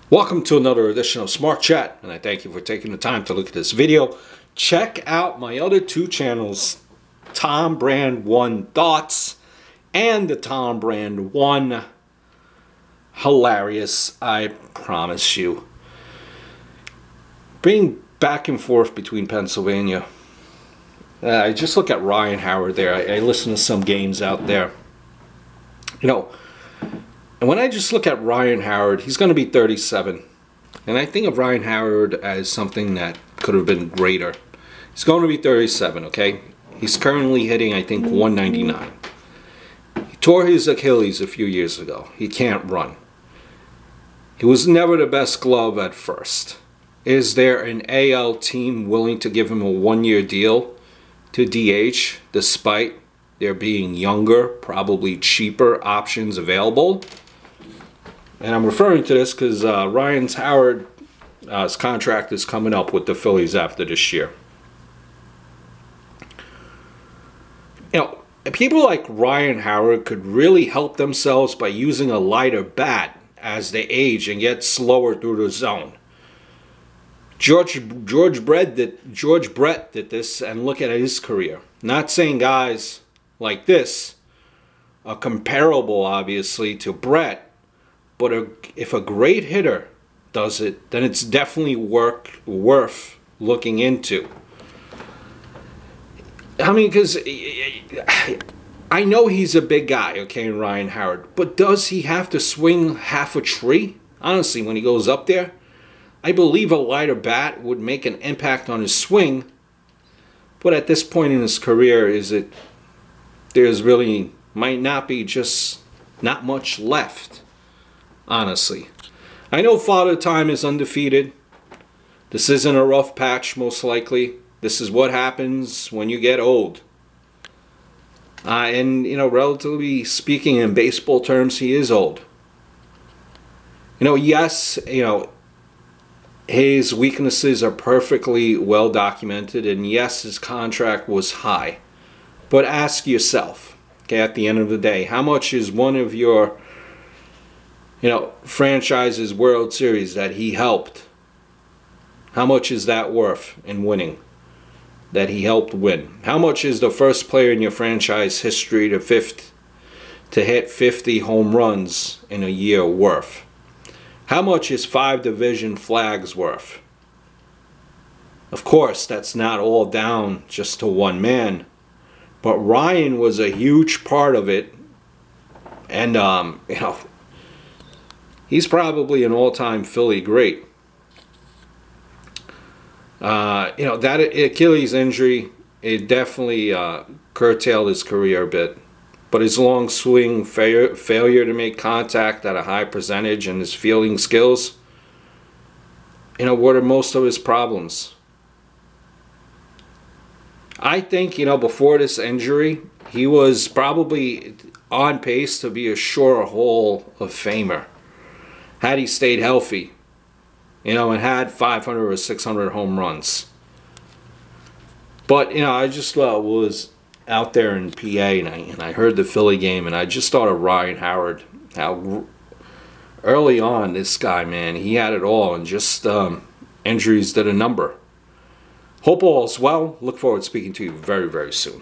Welcome to another edition of Smart Chat, and I thank you for taking the time to look at this video. Check out my other two channels, Tom Brand 1 Thoughts and the Tom Brand 1 Hilarious, I promise you. Being back and forth between Pennsylvania, I just look at Ryan Howard there. I listen to some games out there. You know, and when I just look at Ryan Howard, he's going to be 37. And I think of Ryan Howard as something that could have been greater. He's going to be 37, okay? He's currently hitting, I think, 199. He tore his Achilles a few years ago. He can't run. He was never the best glove at first. Is there an AL team willing to give him a one-year deal to DH despite there being younger, probably cheaper options available? And I'm referring to this because Ryan Howard's contract is coming up with the Phillies after this year. You know, people like Ryan Howard could really help themselves by using a lighter bat as they age and get slower through the zone. George Brett did this, and look at his career. Not saying guys like this are comparable, obviously, to Brett. But if a great hitter does it, then it's definitely worth looking into. I mean, because I know he's a big guy, okay, Ryan Howard. But does he have to swing half a tree? Honestly, when he goes up there, I believe a lighter bat would make an impact on his swing. But at this point in his career, there's really might not be just not much left. Honestly, I know Father Time is undefeated. This isn't a rough patch, most likely. This is what happens when you get old. And, you know, relatively speaking in baseball terms, he is old. You know, yes, you know, his weaknesses are perfectly well documented. And yes, his contract was high. But ask yourself, okay, at the end of the day, how much is one of your franchise's World Series that he helped? How much is that worth in winning? That he helped win? How much is the first player in your franchise history to hit 50 home runs in a year worth? How much is 5 division flags worth? Of course, that's not all down just to one man. But Ryan was a huge part of it. And, he's probably an all-time Philly great. That Achilles injury, it definitely curtailed his career a bit. But his long swing, failure to make contact at a high percentage, and his fielding skills, were most of his problems. I think, before this injury, he was probably on pace to be a sure Hall of Famer. Had he stayed healthy, and had 500 or 600 home runs. But, I just was out there in PA, and I heard the Philly game, and I just thought of Ryan Howard. How early on, this guy, man, he had it all, and just injuries did a number. Hope all is well. Look forward to speaking to you very, very soon.